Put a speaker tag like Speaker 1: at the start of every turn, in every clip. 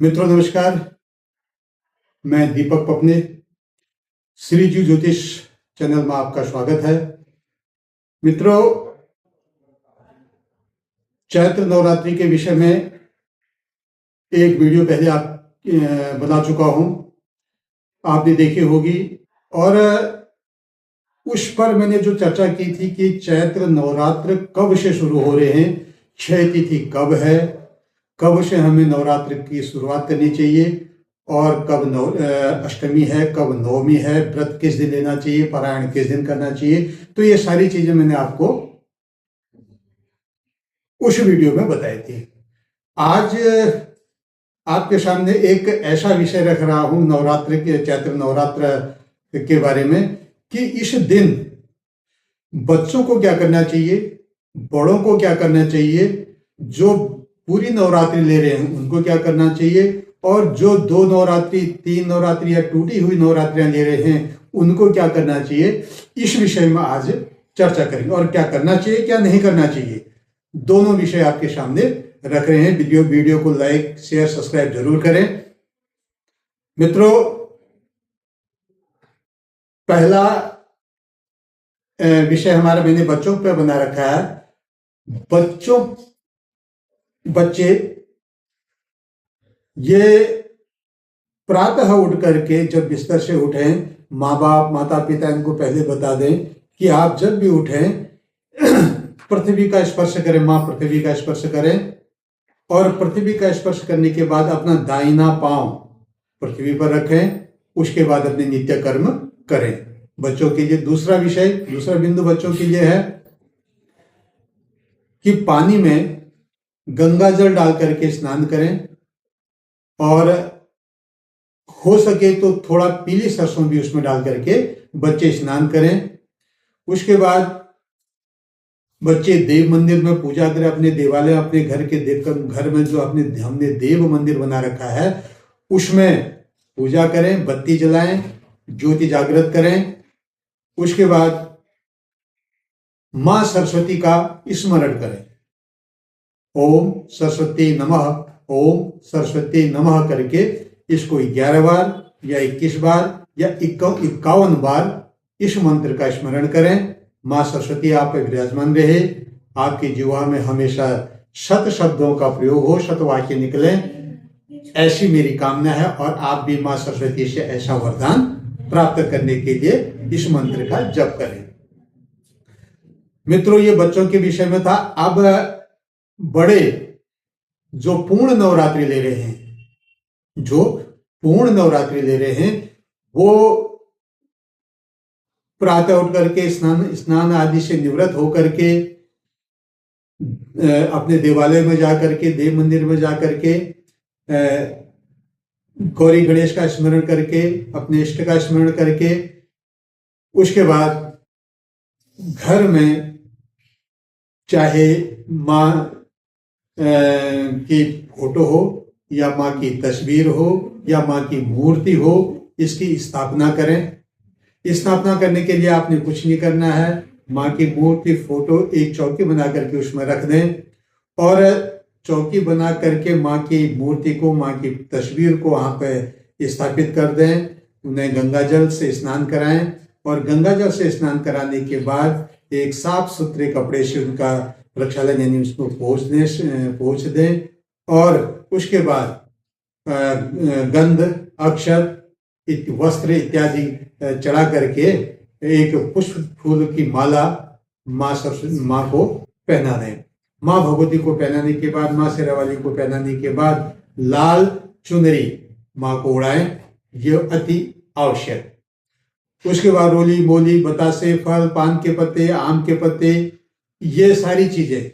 Speaker 1: मित्रों नमस्कार। मैं दीपक पपने श्री जी ज्योतिष चैनल में आपका स्वागत है। मित्रों, चैत्र नवरात्रि के विषय में एक वीडियो पहले आप बना चुका हूं, आपने देखी होगी। और उस पर मैंने जो चर्चा की थी कि चैत्र नवरात्र कब से शुरू हो रहे हैं, क्षय तिथि कब है, कब से हमें नवरात्र की शुरुआत करनी चाहिए, और कब अष्टमी है, कब नवमी है, व्रत किस दिन लेना चाहिए, पारायण किस दिन करना चाहिए। तो ये सारी चीजें मैंने आपको उस वीडियो में बताई थी। आज आपके सामने एक ऐसा विषय रख रहा हूं नवरात्र के, चैत्र नवरात्र के बारे में, कि इस दिन बच्चों को क्या करना चाहिए, बड़ों को क्या करना चाहिए, जो पूरी नवरात्रि ले रहे हैं उनको क्या करना चाहिए, और जो 2 नवरात्रि 3 नवरात्रि या टूटी हुई नवरात्रियां ले रहे हैं उनको क्या करना चाहिए। इस विषय में आज चर्चा करेंगे, और क्या करना चाहिए क्या नहीं करना चाहिए, दोनों विषय आपके सामने रख रहे हैं। वीडियो को लाइक शेयर सब्सक्राइब जरूर करें। मित्रों, पहला विषय हमारा मैंने बच्चों पर बना रखा है। बच्चे ये प्रातः उठ करके जब बिस्तर से उठें, माँ बाप माता पिता इनको पहले बता दें कि आप जब भी उठें पृथ्वी का स्पर्श करें, माँ पृथ्वी का स्पर्श करें, और पृथ्वी का स्पर्श करने के बाद अपना दाहिना पांव पृथ्वी पर रखें। उसके बाद अपने नित्य कर्म करें। बच्चों के लिए दूसरा बिंदु बच्चों के लिए है कि पानी में गंगा जल डाल करके स्नान करें, और हो सके तो थोड़ा पीली सरसों भी उसमें डाल करके बच्चे स्नान करें। उसके बाद बच्चे देव मंदिर में पूजा करें। अपने देवालय, अपने घर में जो हमने देव मंदिर बना रखा है उसमें पूजा करें, बत्ती जलाएं, ज्योति जागृत करें। उसके बाद मां सरस्वती का स्मरण करें। ओम सरस्वती नमः, ओम सरस्वती नमः करके इसको 11 बार या 21 बार या 51 बार इस मंत्र का स्मरण करें। मां सरस्वती आप पे विराजमान रहे, आपकी जीवा में हमेशा सत शब्दों का प्रयोग हो, सत वाक्य निकले, ऐसी मेरी कामना है। और आप भी मां सरस्वती से ऐसा वरदान प्राप्त करने के लिए इस मंत्र का जप करें। मित्रों, ये बच्चों के विषय में था। अब बड़े जो पूर्ण नवरात्रि ले रहे हैं वो प्रातः उठ करके स्नान आदि से निवृत्त होकर के अपने देवालय में जाकर के, देव मंदिर में जाकर के गौरी गणेश का स्मरण करके, अपने इष्ट का स्मरण करके, उसके बाद घर में चाहे माँ की फोटो हो या माँ की तस्वीर हो या माँ की मूर्ति हो, इसकी स्थापना करें। स्थापना करने के लिए आपने कुछ नहीं करना है। माँ की मूर्ति, फोटो एक चौकी बना करके उसमें रख दें, और चौकी बना करके माँ की मूर्ति को, माँ की तस्वीर को वहाँ पे स्थापित कर दें। उन्हें गंगा जल से स्नान कराएं, और गंगा जल से स्नान कराने के बाद एक साफ सुथरे कपड़े से उनका प्रक्षालन यानी उसको पोंछ दें, और उसके बाद गंध, अक्षत, वस्त्र इत्यादि चढ़ा करके एक पुष्प फूल की माला माँ सरस्वती माँ को पहना दें। माँ भगवती को पहनाने के बाद, माँ शेरावाली को पहनाने के बाद लाल चुनरी माँ को उड़ाएं, ये अति आवश्यक। उसके बाद रोली, मोली, बतासे, फल, पान के पत्ते, आम के पत्ते, ये सारी चीजें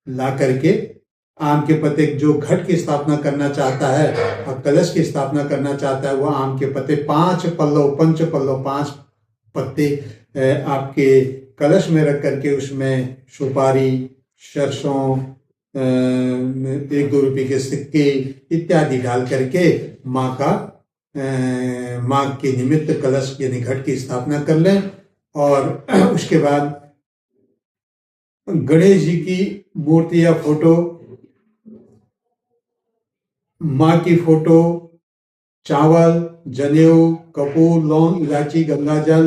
Speaker 1: ला करके, आम के पत्ते, जो घट की स्थापना करना चाहता है और कलश की स्थापना करना चाहता है, वह आम के पत्ते 5 पल्लव 5 पत्ते आपके कलश में रख करके उसमें सुपारी, सरसों, 1-2 रुपए के सिक्के इत्यादि डाल करके माँ के निमित्त कलश यानी घट की स्थापना कर लें। और उसके बाद गणेश जी की मूर्ति या फोटो माँ की फोटो, चावल, जनेऊ, कपूर, लौंग, इलायची, गंगाजल,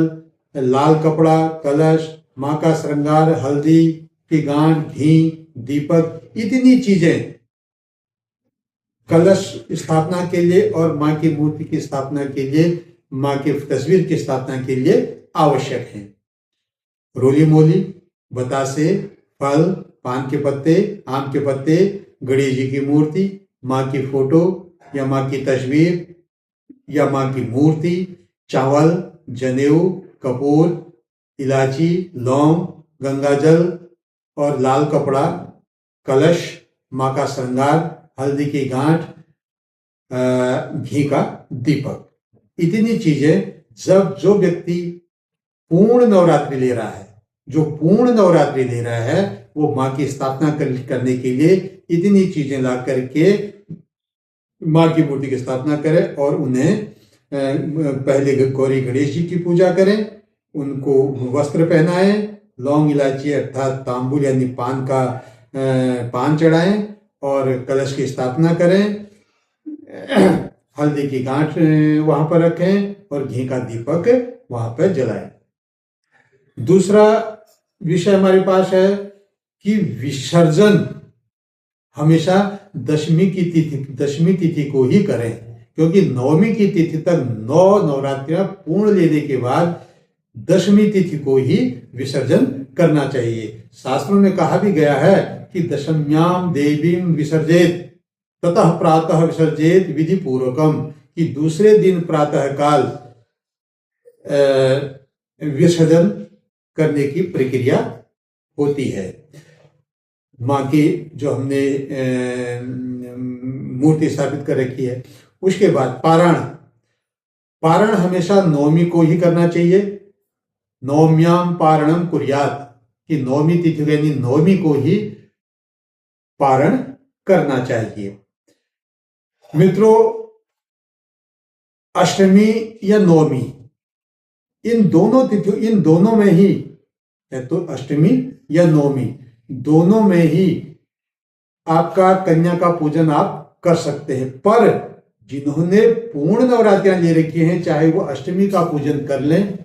Speaker 1: लाल कपड़ा, कलश, माँ का श्रृंगार, हल्दी की गांठ, घी, दीपक, इतनी चीजें कलश स्थापना के लिए और माँ की मूर्ति की स्थापना के लिए, माँ की तस्वीर की स्थापना के लिए आवश्यक है। रोली मोली, बतासे, फल, पान के पत्ते, आम के पत्ते, गणेश जी की मूर्ति, माँ की फोटो या माँ की तस्वीर या माँ की मूर्ति, चावल, जनेऊ, कपूर, इलायची, लौंग, गंगाजल और लाल कपड़ा, कलश, माँ का श्रृंगार, हल्दी की गांठ, घी का दीपक, इतनी चीजें जब जो व्यक्ति पूर्ण नवरात्रि ले रहा है, जो पूर्ण नवरात्रि ले रहा है, वो माँ की स्थापना करने के लिए इतनी चीजें ला करके माँ की मूर्ति की स्थापना करें और उन्हें पहले गौरी गणेश जी की पूजा करें, उनको वस्त्र पहनाएं, लौंग इलायची अर्थात तांबुल यानी पान चढ़ाएं और कलश की स्थापना करें, हल्दी की गांठ वहां पर रखें और घी का दीपक वहां पर जलाएं। दूसरा विषय हमारे पास है कि विसर्जन हमेशा दशमी तिथि को ही करें, क्योंकि नवमी की तिथि तक 9 नवरात्रियां पूर्ण लेने के बाद दशमी तिथि को ही विसर्जन करना चाहिए। शास्त्रों में कहा भी गया है कि दशम्याम देवीम विसर्जेत ततः प्रातः विसर्जेत विधि पूर्वकम, कि दूसरे दिन प्रातः काल विसर्जन करने की प्रक्रिया होती है। माँ की जो हमने मूर्ति स्थापित कर रखी है, उसके बाद पारण हमेशा नवमी को ही करना चाहिए। नवम्याम पारणम कुर्यात, कि नवमी तिथि यानी नवमी को ही पारण करना चाहिए। मित्रों, अष्टमी या नवमी, इन दोनों में ही है, तो अष्टमी या नवमी दोनों में ही आपका कन्या का पूजन आप कर सकते हैं। पर जिन्होंने पूर्ण नवरात्रियां ले रखी हैं, चाहे वो अष्टमी का पूजन कर लें,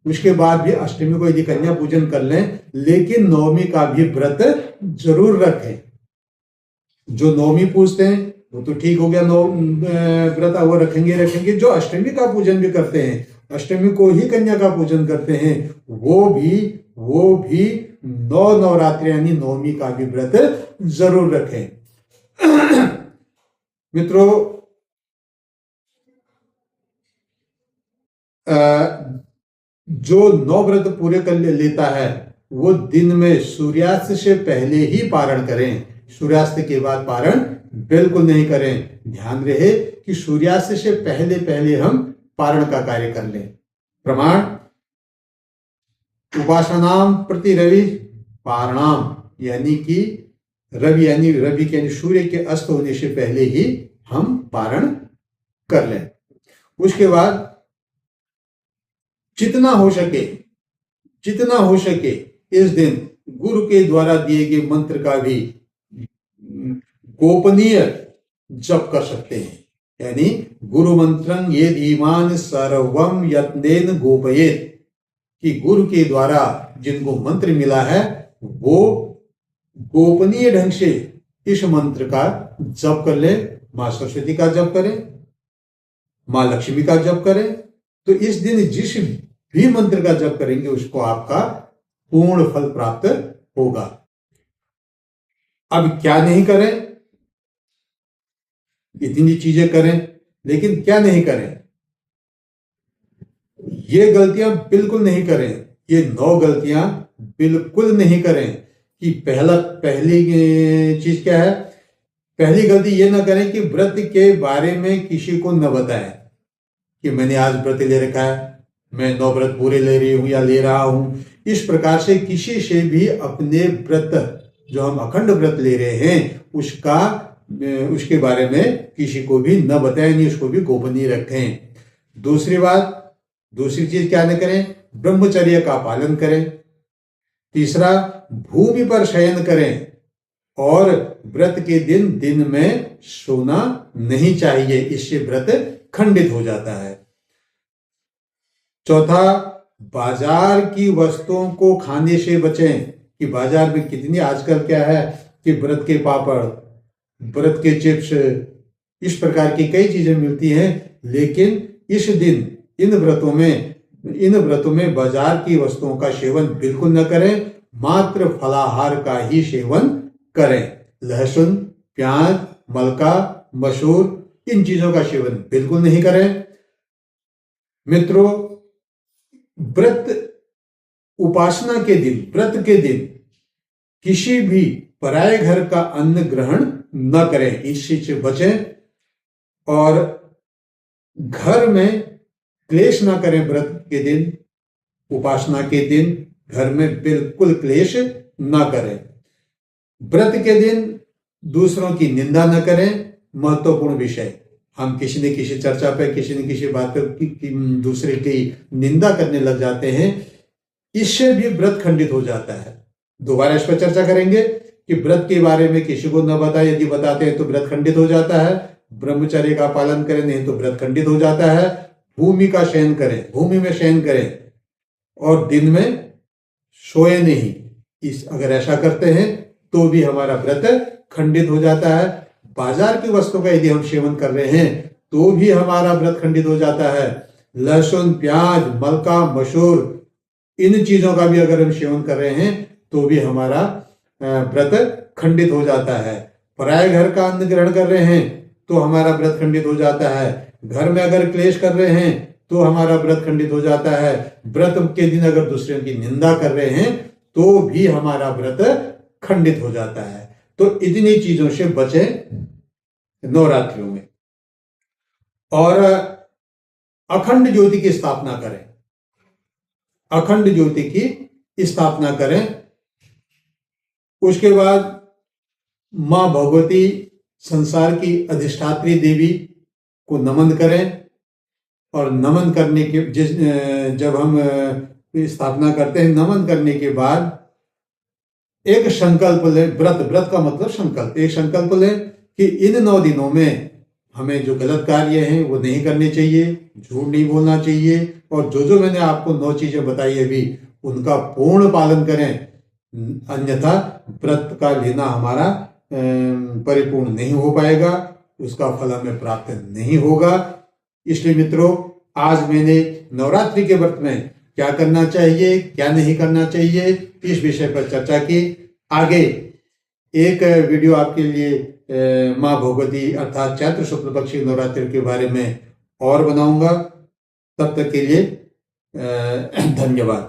Speaker 1: उसके बाद भी अष्टमी को यदि कन्या पूजन कर लें, लेकिन नवमी का भी व्रत जरूर रखें। जो नवमी पूजते हैं वो तो ठीक हो गया, व्रत वो रखेंगे। जो अष्टमी का पूजन भी करते हैं, अष्टमी को ही कन्या का पूजन करते हैं, वो भी 9 नवरात्रि यानी नवमी का भी व्रत जरूर रखें। मित्रों, जो 9 व्रत पूरे कर लेता है, वो दिन में सूर्यास्त से पहले ही पारण करें, सूर्यास्त के बाद पारण बिल्कुल नहीं करें। ध्यान रहे कि सूर्यास्त से पहले हम पारण का कार्य कर लें। प्रमाण, उपासनाम प्रति रवि पारणाम, यानी कि रवि के सूर्य के अस्त होने से पहले ही हम पारण कर लें। उसके बाद जितना हो सके इस दिन गुरु के द्वारा दिए गए मंत्र का भी गोपनीय जप कर सकते हैं। यानी गुरु मंत्रं ये धीमान सर्वम यत्नेन गोपयेत, कि गुरु के द्वारा जिनको मंत्र मिला है वो गोपनीय ढंग से इस मंत्र का जप कर ले। मां सरस्वती का जप करें, मां लक्ष्मी का जप करें, तो इस दिन जिस भी मंत्र का जप करेंगे उसको आपका पूर्ण फल प्राप्त होगा। अब क्या नहीं करें, इतनी चीजें करें, लेकिन क्या नहीं करें, ये गलतियां बिल्कुल नहीं करें। ये 9 गलतियां बिल्कुल नहीं करें। कि पहली चीज क्या है, पहली गलती ये ना करें कि व्रत के बारे में किसी को न बताएं कि मैंने आज व्रत ले रखा है, मैं 9 व्रत पूरे ले रही हूं या ले रहा हूं। इस प्रकार से किसी से भी अपने व्रत, जो हम अखंड व्रत ले रहे हैं, उसके बारे में किसी को भी न बताएं, नहीं उसको भी गोपनीय रखें। दूसरी चीज क्या न करें, ब्रह्मचर्य का पालन करें। तीसरा, भूमि पर शयन करें, और व्रत के दिन दिन में सोना नहीं चाहिए, इससे व्रत खंडित हो जाता है। चौथा, बाजार की वस्तुओं को खाने से बचें। कि बाजार में कितनी आजकल क्या है कि व्रत के पापड़, व्रत के चिप्स, इस प्रकार की कई चीजें मिलती हैं, लेकिन इस दिन इन व्रतों में बाजार की वस्तुओं का सेवन बिल्कुल न करें, मात्र फलाहार का ही सेवन करें। लहसुन, प्याज, मलका, मसूर, इन चीजों का सेवन बिल्कुल नहीं करें। मित्रों, व्रत उपासना के दिन, व्रत के दिन किसी भी पराये घर का अन्न ग्रहण न करें, इस चीज से बचें। और घर में क्लेश ना करें। व्रत के दिन, उपासना के दिन घर में बिल्कुल क्लेश ना करें। व्रत के दिन दूसरों की निंदा न करें। महत्वपूर्ण विषय, हम किसी न किसी चर्चा पे, किसी न किसी बात पे दूसरे की निंदा करने लग जाते हैं, इससे भी व्रत खंडित हो जाता है। दोबारा इस पर चर्चा करेंगे कि व्रत के बारे में किसी को न बताए, यदि बताते हैं तो व्रत खंडित हो जाता है। ब्रह्मचर्य का पालन करें, नहीं तो व्रत खंडित हो जाता है। भूमि का शयन करें, भूमि में शयन करें, और दिन में सोए नहीं, अगर ऐसा करते हैं तो भी हमारा व्रत खंडित हो जाता है। बाजार की वस्तु का यदि हम सेवन कर रहे हैं तो भी हमारा व्रत खंडित हो जाता है। लहसुन, प्याज, मलका, मसूर, इन चीजों का भी अगर हम सेवन कर रहे हैं तो भी हमारा व्रत खंडित हो जाता है। पराये घर का अन्न ग्रहण कर रहे हैं तो हमारा व्रत खंडित हो जाता है। घर में अगर क्लेश कर रहे हैं तो हमारा व्रत खंडित हो जाता है। व्रत के दिन अगर दूसरे की निंदा कर रहे हैं तो भी हमारा व्रत खंडित हो जाता है। तो इतनी चीजों से बचें नवरात्रियों में। और अखंड ज्योति की स्थापना करें, अखंड ज्योति की स्थापना करें। उसके बाद मां भगवती, संसार की अधिष्ठात्री देवी को नमन करें। और नमन करने के जब हम स्थापना करते हैं, नमन करने के बाद एक संकल्प लें। व्रत का मतलब संकल्प। एक संकल्प लें कि इन 9 दिनों में हमें जो गलत कार्य हैं वो नहीं करने चाहिए, झूठ नहीं बोलना चाहिए, और जो मैंने आपको 9 चीजें बताई अभी, उनका पूर्ण पालन करें। अन्यथा व्रत का लेना हमारा परिपूर्ण नहीं हो पाएगा, उसका फल हमें प्राप्त नहीं होगा। इसलिए मित्रों, आज मैंने नवरात्रि के व्रत में क्या करना चाहिए, क्या नहीं करना चाहिए, इस विषय पर चर्चा की। आगे एक वीडियो आपके लिए मां भगवती अर्थात चैत्र शुक्ल पक्ष की नवरात्रि के बारे में और बनाऊंगा। तब तक के लिए धन्यवाद।